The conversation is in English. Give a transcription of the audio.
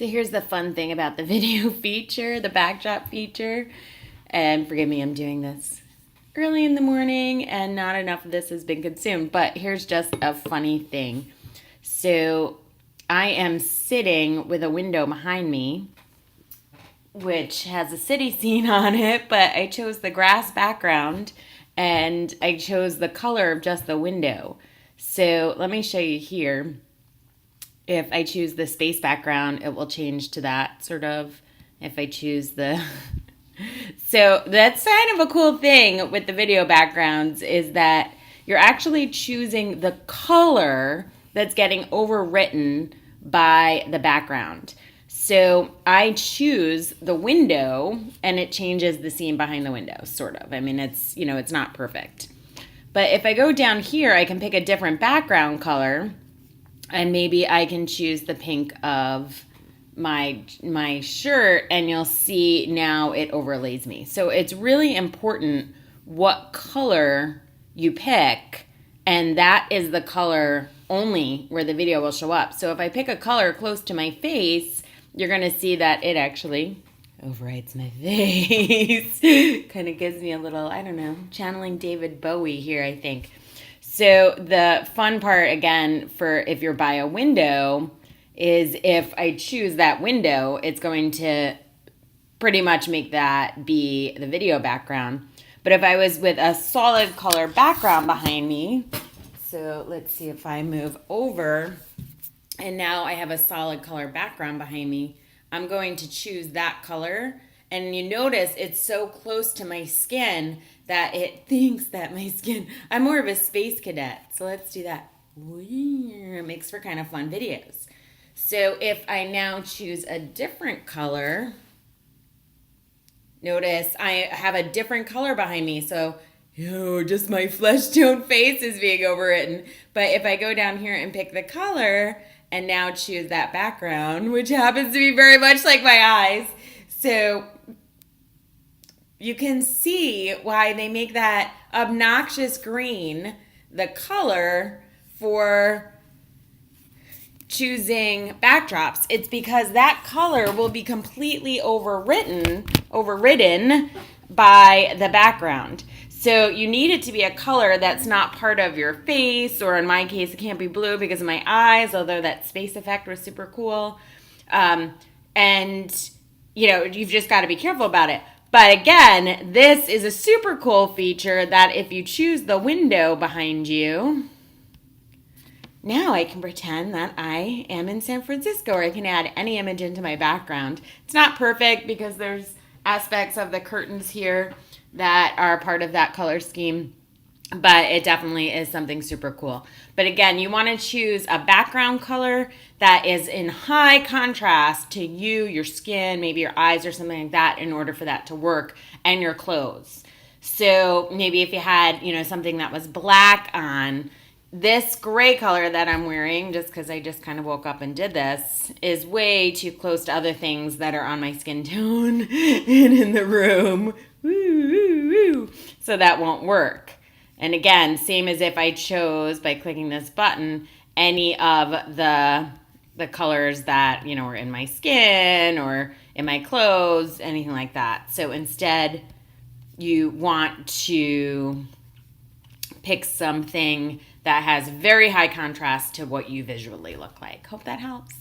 So here's the fun thing about the video feature, the backdrop feature. And forgive me, I'm doing this early in the morning and not enough of this has been consumed. But here's just a funny thing. So I am sitting with a window behind me, which has a city scene on it, but I chose the grass background and I chose the color of just the window. So let me show you here. If I choose the space background, it will change to that sort of. If I choose the... So that's kind of a cool thing with the video backgrounds is that you're actually choosing the color that's getting overwritten by the background. So I choose the window and it changes the scene behind the window, sort of. I mean, it's, it's not perfect. But if I go down here, I can pick a different background color and maybe I can choose the pink of my shirt and you'll see now it overlays me. So it's really important what color you pick, and that is the color only where the video will show up. So if I pick a color close to my face, you're going to see that it actually overrides my face. Kind of gives me a little, I don't know, channeling David Bowie here, I think. So the fun part, again, for if you're by a window, is if I choose that window, it's going to pretty much make that be the video background. But if I was with a solid color background behind me, so let's see if I move over, and now I have a solid color background behind me, I'm going to choose that color. And you notice it's so close to my skin that it thinks that my skin, I'm more of a space cadet. So let's do that. It makes for kind of fun videos. So if I now choose a different color, notice I have a different color behind me. So, just my flesh tone face is being overwritten. But if I go down here and pick the color and now choose that background, which happens to be very much like my eyes, so you can see why they make that obnoxious green the color for choosing backdrops. It's because that color will be completely overridden by the background. So you need it to be a color that's not part of your face, or in my case, it can't be blue because of my eyes, although that space effect was super cool. And, you've just got to be careful about it. But again, this is a super cool feature that if you choose the window behind you, now I can pretend that I am in San Francisco, or I can add any image into my background. It's not perfect because there's aspects of the curtains here that are part of that color scheme, but it definitely is something super cool. But again, you want to choose a background color that is in high contrast to you, your skin, maybe your eyes or something like that, in order for that to work, and your clothes. So maybe if you had, something that was black on, this gray color that I'm wearing, just because I just kind of woke up and did this, is way too close to other things that are on my skin tone and in the room. Woo, woo, woo. So that won't work. And again, same as if I chose, by clicking this button, any of the colors that, were in my skin or in my clothes, anything like that. So instead, you want to pick something that has very high contrast to what you visually look like. Hope that helps.